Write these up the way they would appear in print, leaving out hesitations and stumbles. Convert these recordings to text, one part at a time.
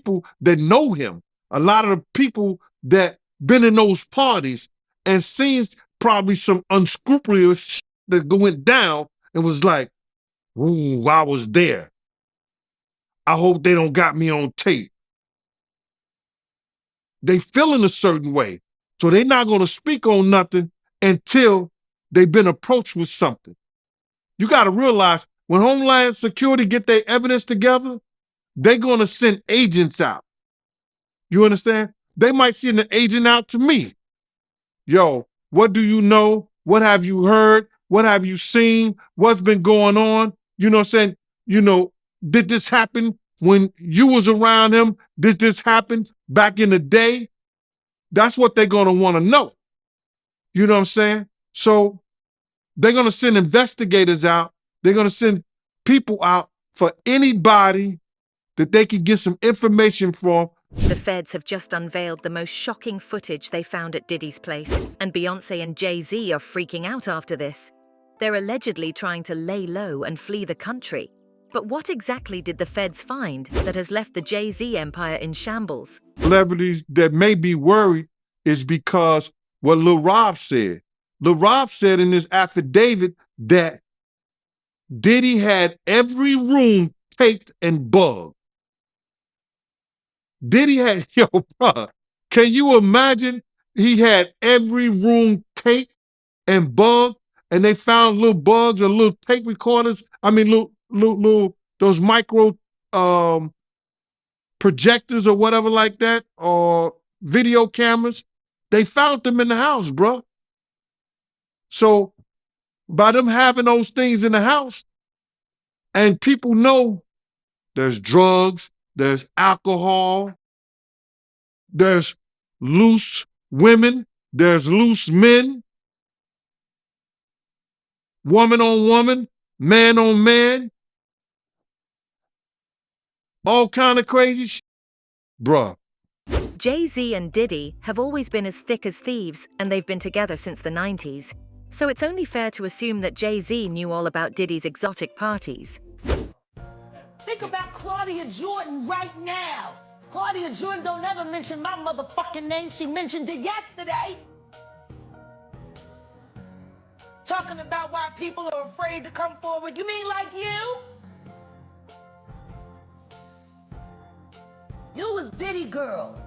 people that know him, a lot of the people that been in those parties and seen probably some unscrupulous shit that went down and was like, ooh, I was there. I hope they don't got me on tape. They feeling a certain way. So they're not going to speak on nothing until they've been approached with something. You got to realize when Homeland Security get their evidence together, they're going to send agents out. You understand? They might send an agent out to me. Yo, what do you know? What have you heard? What have you seen? What's been going on? You know what I'm saying? You know, did this happen when you was around him? Did this happen back in the day? That's what they're going to want to know. You know what I'm saying? So they're going to send investigators out. They're going to send people out for anybody that they can get some information from. The feds have just unveiled the most shocking footage they found at Diddy's place, and Beyonce and Jay Z are freaking out after this. They're allegedly trying to lay low and flee the country. But what exactly did the feds find that has left the Jay Z empire in shambles? Celebrities that may be worried is because what Lil Rod said. Lil Rod said in his affidavit that Diddy had every room taped and bugged. Diddy had, yo, bro, can you imagine? He had every room taped and bugged, and they found little bugs or little tape recorders. I mean, little those micro projectors or whatever like that, or video cameras. They found them in the house, bro. So by them having those things in the house, and people know there's drugs, there's alcohol, there's loose women, there's loose men, woman on woman, man on man, all kind of crazy shit. Bruh. Jay Z and Diddy have always been as thick as thieves, and they've been together since the 90s. So it's only fair to assume that Jay Z knew all about Diddy's exotic parties. Think about Claudia Jordan right now. Claudia Jordan don't ever mention my motherfucking name. She mentioned it yesterday. Talking about why people are afraid to come forward. You mean like you? You was Diddy girl.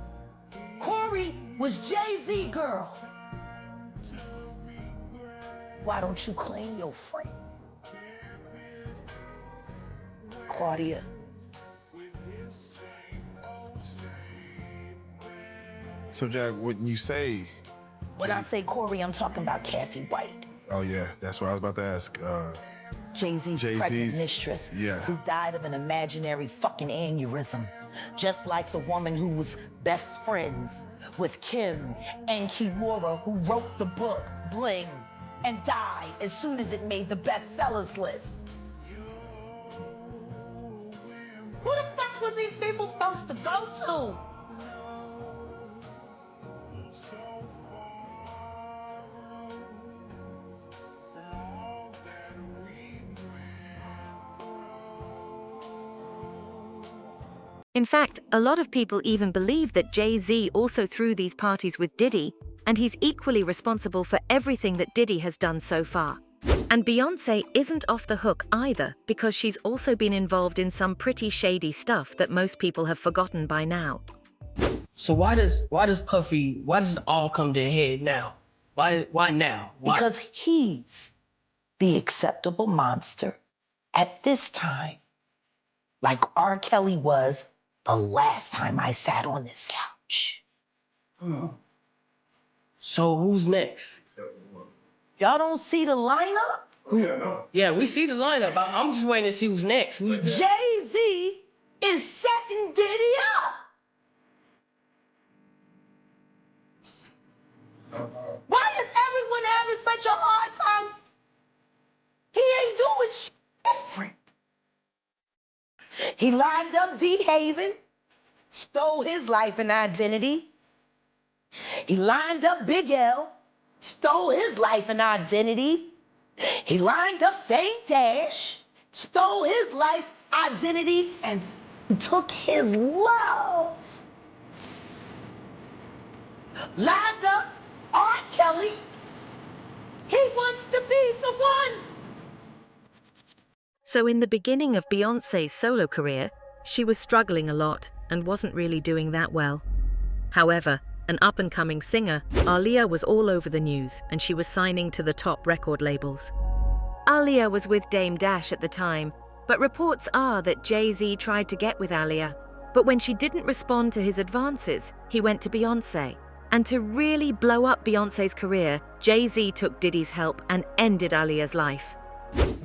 Corey was Jay Z girl. Why don't you claim your friend? Claudia. So Jack, wouldn't you say? When I say Corey, I'm talking about Kathy White. Oh yeah, that's what I was about to ask. Jay-Z's present mistress, yeah, who died of an imaginary fucking aneurysm. Just like the woman who was best friends with Kim and Kimura, who wrote the book Bling and died as soon as it made the bestsellers list. Who the fuck was these people supposed to go to? In fact, a lot of people even believe that Jay Z also threw these parties with Diddy, and he's equally responsible for everything that Diddy has done so far. And Beyonce isn't off the hook either, because she's also been involved in some pretty shady stuff that most people have forgotten by now. So why does it all come to a head now? Why now? Why? Because he's the acceptable monster at this time, like R. Kelly was the last time I sat on this couch. So who's next? Y'all don't see the lineup? Yeah, we see the lineup. I'm just waiting to see who's next. Jay Z is setting Diddy up. Why is everyone having such a hard time? He ain't doing shit different. He lined up D. Haven, stole his life and identity. He lined up Big L, stole his life and identity. He lined up Fame Dash, stole his life, identity, and took his love. lined up R. Kelly. He wants to be the one. So in the beginning of Beyonce's solo career, she was struggling a lot and wasn't really doing that well. However, an up-and-coming singer, Aaliyah was all over the news and she was signing to the top record labels. Aaliyah was with Dame Dash at the time, but reports are that Jay Z tried to get with Aaliyah. But when she didn't respond to his advances, he went to Beyonce. And to really blow up Beyonce's career, Jay Z took Diddy's help and ended Aaliyah's life.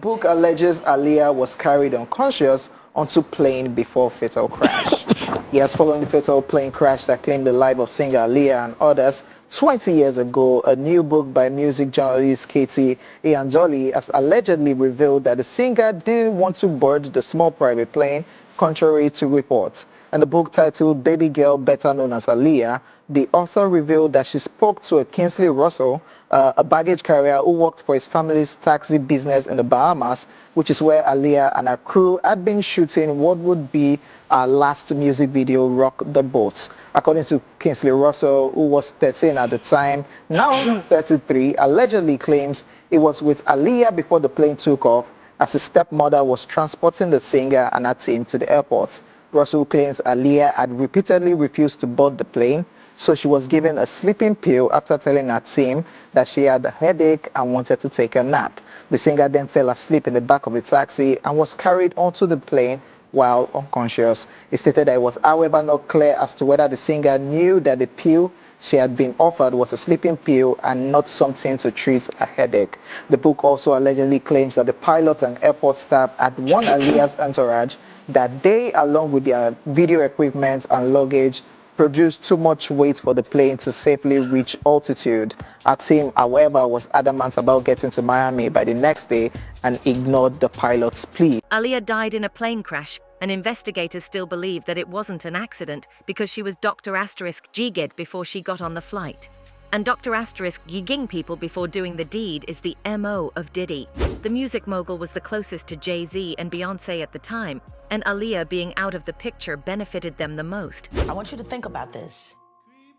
Book alleges Aaliyah was carried unconscious onto plane before fatal crash. Yes, following the fatal plane crash that claimed the life of singer Aaliyah and others 20 years ago, a new book by music journalist Katie Iandoli has allegedly revealed that the singer didn't want to board the small private plane, contrary to reports. And the book, titled Baby Girl, better known as Aaliyah, the author revealed that she spoke to a Kingsley Russell, a baggage carrier who worked for his family's taxi business in the Bahamas, which is where Aaliyah and her crew had been shooting what would be our last music video, Rock the Boat. According to Kingsley Russell, who was 13 at the time, now 33, allegedly claims it was with Aaliyah before the plane took off, as his stepmother was transporting the singer and her team to the airport. Russell claims Aaliyah had repeatedly refused to board the plane, so she was given a sleeping pill after telling her team that she had a headache and wanted to take a nap. The singer then fell asleep in the back of the taxi and was carried onto the plane while unconscious. It stated that it was, however, not clear as to whether the singer knew that the pill she had been offered was a sleeping pill and not something to treat a headache. The book also allegedly claims that the pilot and airport staff had warned Aaliyah's entourage that they, along with their video equipment and luggage, produced too much weight for the plane to safely reach altitude. Our team, however, was adamant about getting to Miami by the next day and ignored the pilot's plea. Aaliyah died in a plane crash, and investigators still believe that it wasn't an accident because she was Dr. Asterisk jigged before she got on the flight. And Dr. Asterisk gigging people before doing the deed is the MO of Diddy. The music mogul was the closest to Jay Z and Beyonce at the time, and Aaliyah being out of the picture benefited them the most. I want you to think about this.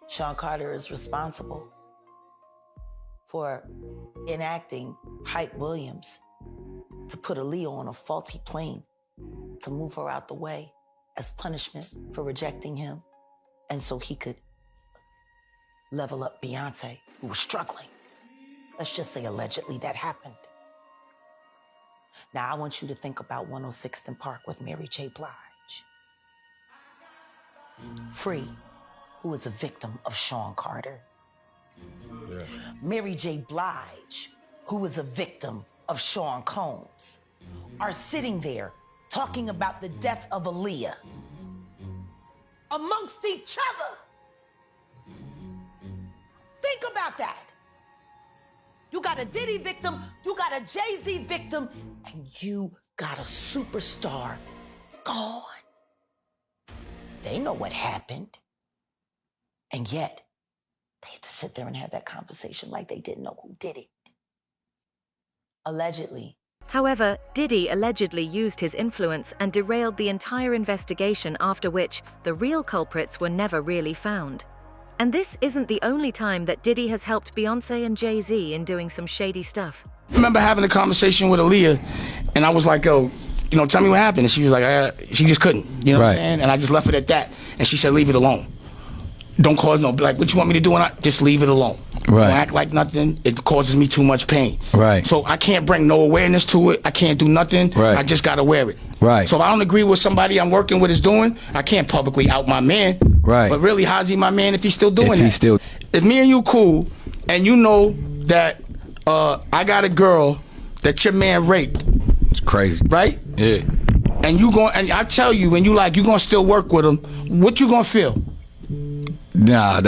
Sean Carter is responsible for enacting Hype Williams to put Aaliyah on a faulty plane to move her out the way as punishment for rejecting him, and so he could level up Beyonce, who was struggling. Let's just say allegedly that happened. Now I want you to think about 106th and Park with Mary J. Blige. Free, who is a victim of Sean Carter. Yeah. Mary J. Blige, who is a victim of Sean Combs, are sitting there talking about the death of Aaliyah amongst each other. Think about that. You got a Diddy victim, you got a Jay Z victim, and you got a superstar gone. They know what happened. And yet, they had to sit there and have that conversation like they didn't know who did it. Allegedly. However, Diddy allegedly used his influence and derailed the entire investigation, after which the real culprits were never really found. And this isn't the only time that Diddy has helped Beyonce and Jay Z in doing some shady stuff. I remember having a conversation with Aaliyah, and I was like, yo, you know, tell me what happened. And she was like, she just couldn't, you know what I'm saying? And I just left it at that. And she said, leave it alone. Don't cause no, like, what you want me to do? Just leave it alone. Right. Don't act like nothing. It causes me too much pain. Right. So I can't bring no awareness to it. I can't do nothing. Right. I just gotta wear it. Right. So if I don't agree with somebody I'm working with is doing, I can't publicly out my man. Right. But really, how's he my man if he's still doing that? If he's still... If me and you cool, and you know that I got a girl that your man raped. It's crazy. Right? Yeah. And and I tell you, when you gonna still work with him, what you gonna feel? Nah,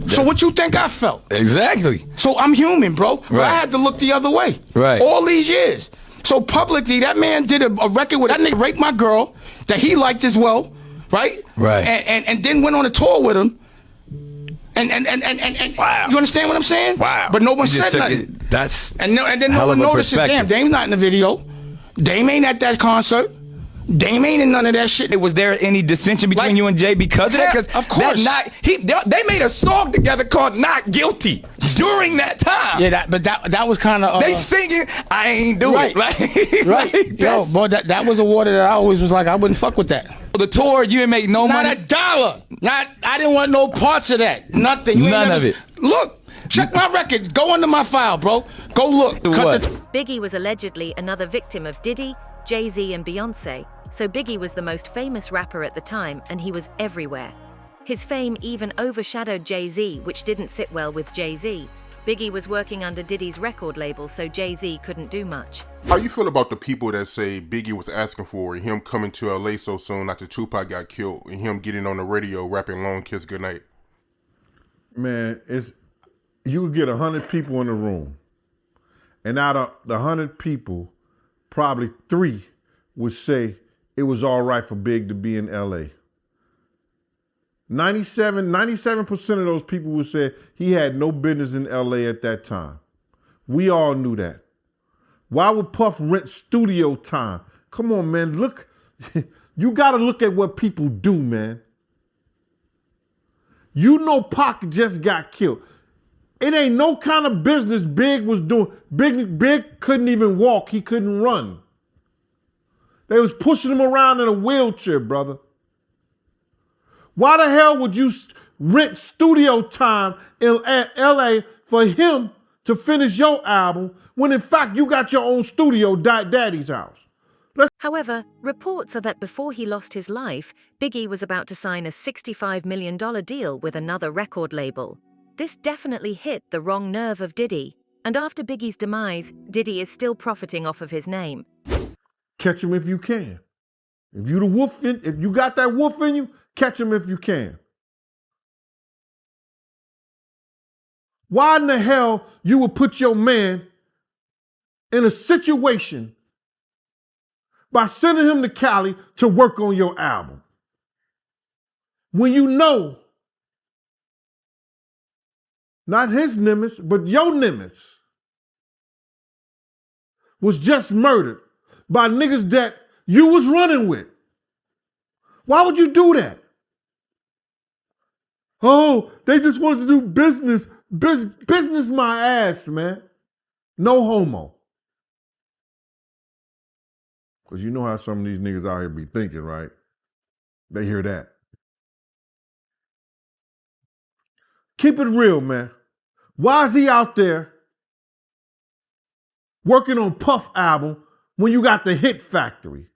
so what you think I felt? Exactly. So I'm human, bro. But Right. I had to look the other way. Right. All these years. So publicly, that man did a record where that nigga raped my girl that he liked as well, right? Right. And then went on a tour with him. And Wow. You understand what I'm saying? Wow. But no one You just said took nothing. it- that's and then no hell one of a noticed it. Damn, perspective. Dame's not in the video. Dame ain't at that concert. Dame ain't in none of that shit. Was there any dissension between you and Jay because of that? Because of course. They made a song together called "Not Guilty" during that time. Yeah, that was kind of. They singing, I ain't do it. Like, right. Like, Yo, boy, that was a water that I always was like, I wouldn't fuck with that. The tour, you didn't make no money. Not a dollar. I didn't want no parts of that. Nothing. None of it. Look, check my record. Go into my file, bro. Go look. Biggie was allegedly another victim of Diddy, Jay Z, and Beyonce. So Biggie was the most famous rapper at the time, and he was everywhere. His fame even overshadowed Jay Z, which didn't sit well with Jay Z. Biggie was working under Diddy's record label, so Jay Z couldn't do much. How you feel about the people that say Biggie was asking for him coming to LA so soon after Tupac got killed and him getting on the radio rapping "Long Kiss Goodnight"? Man, you would get 100 people in the room, and out of the 100 people, probably 3 would say it was all right for Big to be in LA. 97% of those people would say he had no business in LA at that time. We all knew that. Why would Puff rent studio time? Come on, man, look. You gotta look at what people do, man. You know Pac just got killed. It ain't no kind of business Big was doing. Big couldn't even walk, he couldn't run. They was pushing him around in a wheelchair, brother. Why the hell would you rent studio time at LA for him to finish your album when in fact you got your own studio at Daddy's house? However, reports are that before he lost his life, Biggie was about to sign a $65 million deal with another record label. This definitely hit the wrong nerve of Diddy. And after Biggie's demise, Diddy is still profiting off of his name. Catch him if you can. If you got that wolf in you, catch him if you can. Why in the hell you would put your man in a situation by sending him to Cali to work on your album when you know not his Nimitz, but your Nimitz was just murdered by niggas that you was running with? Why would you do that? Oh, they just wanted to do business. Business my ass, man. No homo. Because you know how some of these niggas out here be thinking, right? They hear that. Keep it real, man. Why is he out there working on Puff album when you got the Hit Factory?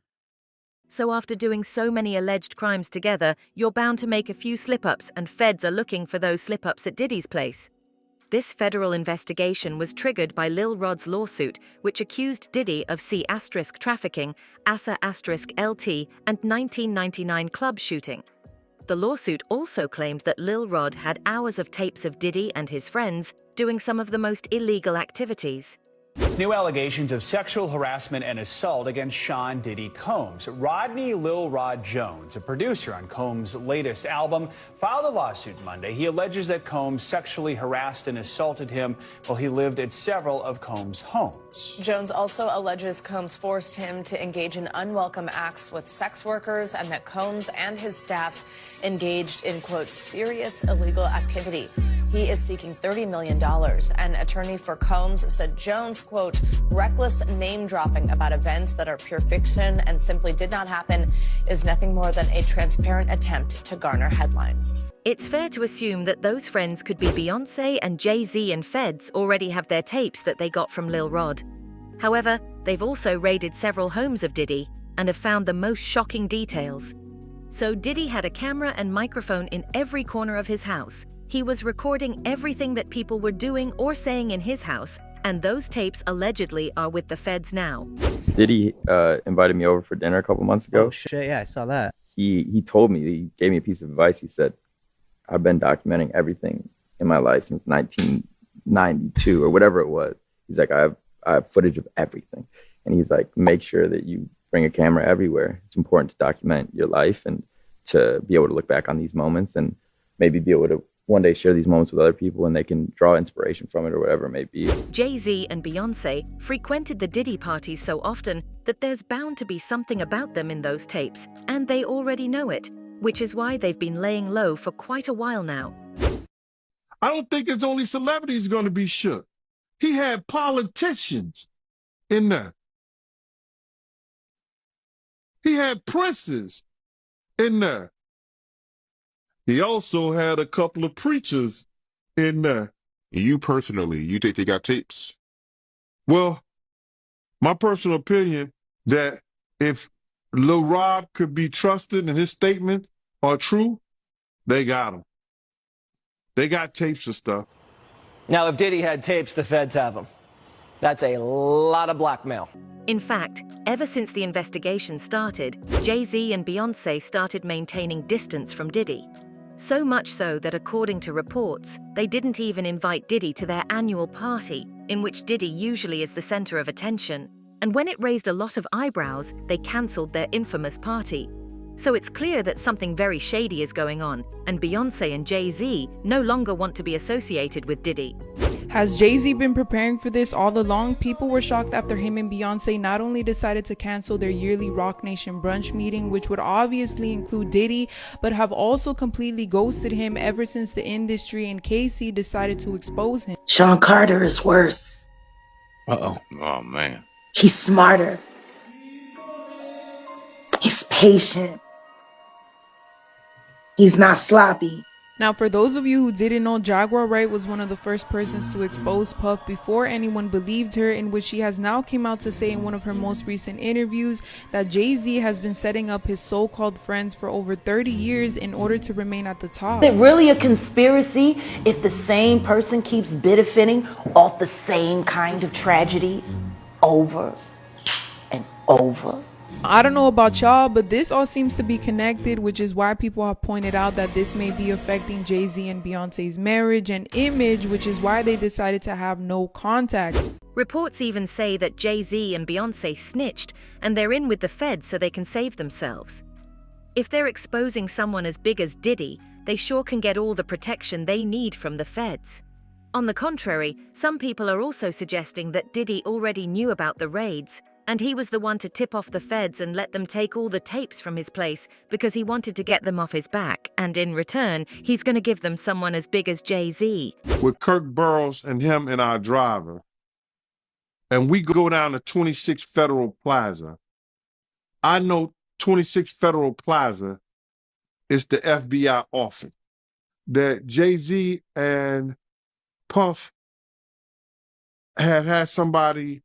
So after doing so many alleged crimes together, you're bound to make a few slip-ups, and feds are looking for those slip-ups at Diddy's place. This federal investigation was triggered by Lil Rod's lawsuit, which accused Diddy of C** trafficking, ASA** LT, and 1999 club shooting. The lawsuit also claimed that Lil Rod had hours of tapes of Diddy and his friends doing some of the most illegal activities. New allegations of sexual harassment and assault against Sean Diddy Combs. Rodney Lil Rod Jones, a producer on Combs' latest album, filed a lawsuit Monday. He alleges that Combs sexually harassed and assaulted him while he lived at several of Combs' homes. Jones also alleges Combs forced him to engage in unwelcome acts with sex workers and that Combs and his staff engaged in, quote, serious illegal activity. He is seeking $30 million. An attorney for Combs said Jones, quote, reckless name-dropping about events that are pure fiction and simply did not happen is nothing more than a transparent attempt to garner headlines. It's fair to assume that those friends could be Beyonce and Jay Z, and feds already have their tapes that they got from Lil Rod. However, they've also raided several homes of Diddy and have found the most shocking details. So Diddy had a camera and microphone in every corner of his house. He was recording everything that people were doing or saying in his house, and those tapes allegedly are with the feds now. Diddy invited me over for dinner a couple months ago. Oh shit, yeah, I saw that. He told me, he gave me a piece of advice. He said, I've been documenting everything in my life since 1992 or whatever it was. He's like, I have footage of everything. And he's like, make sure that you bring a camera everywhere. It's important to document your life and to be able to look back on these moments and maybe be able to one day share these moments with other people and they can draw inspiration from it or whatever it may be. Jay Z and Beyonce frequented the Diddy parties so often that there's bound to be something about them in those tapes, and they already know it, which is why they've been laying low for quite a while now. I don't think it's only celebrities going to be shook. He had politicians in there. He had princes in there. He also had a couple of preachers in there. You personally, you think they got tapes? Well, my personal opinion that if Lil Rod could be trusted and his statements are true, they got him. They got tapes and stuff. Now, if Diddy had tapes, the feds have them. That's a lot of blackmail. In fact, ever since the investigation started, Jay Z and Beyonce started maintaining distance from Diddy. So much so that according to reports, they didn't even invite Diddy to their annual party, in which Diddy usually is the center of attention. And when it raised a lot of eyebrows, they cancelled their infamous party. So it's clear that something very shady is going on, and Beyonce and Jay Z no longer want to be associated with Diddy. Has Jay Z been preparing for this all along? People were shocked after him and Beyonce not only decided to cancel their yearly Rock Nation brunch meeting, which would obviously include Diddy, but have also completely ghosted him ever since the industry and Casey decided to expose him. Sean Carter is worse. Uh-oh. Oh, man. He's smarter. He's patient. He's not sloppy. Now, for those of you who didn't know, Jaguar Wright was one of the first persons to expose Puff before anyone believed her, in which she has now came out to say in one of her most recent interviews that Jay Z has been setting up his so-called friends for over 30 years in order to remain at the top. Is it really a conspiracy if the same person keeps benefiting off the same kind of tragedy over and over? I don't know about y'all, but this all seems to be connected, which is why people have pointed out that this may be affecting Jay Z and Beyonce's marriage and image, which is why they decided to have no contact. Reports even say that Jay Z and Beyonce snitched and they're in with the feds so they can save themselves. If they're exposing someone as big as Diddy, they sure can get all the protection they need from the feds. On the contrary, some people are also suggesting that Diddy already knew about the raids, and he was the one to tip off the feds and let them take all the tapes from his place because he wanted to get them off his back, and in return, he's going to give them someone as big as Jay Z. With Kirk Burrows and him and our driver, and we go down to 26 Federal Plaza. I know 26 Federal Plaza is the FBI office that Jay Z and Puff had somebody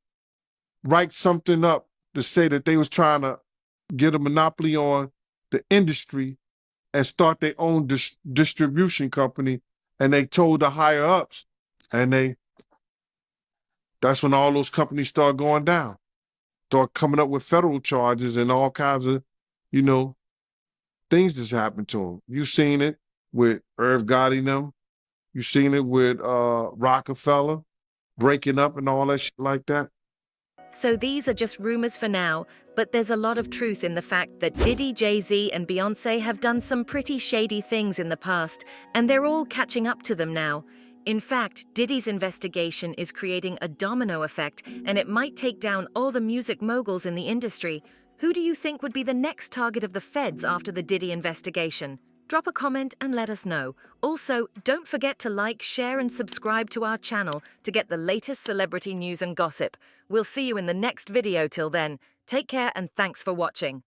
write something up to say that they was trying to get a monopoly on the industry and start their own distribution company, and they told the higher ups, and that's when all those companies start going down, start coming up with federal charges and all kinds of, things that's happened to them. You've seen it with Irv Gotti and them. You've seen it with Rockefeller breaking up and all that shit like that. So these are just rumors for now, but there's a lot of truth in the fact that Diddy, Jay Z, and Beyonce have done some pretty shady things in the past, and they're all catching up to them now. In fact, Diddy's investigation is creating a domino effect, and it might take down all the music moguls in the industry. Who do you think would be the next target of the feds after the Diddy investigation? Drop a comment and let us know. Also, don't forget to like, share, and subscribe to our channel to get the latest celebrity news and gossip. We'll see you in the next video. Till then, take care and thanks for watching.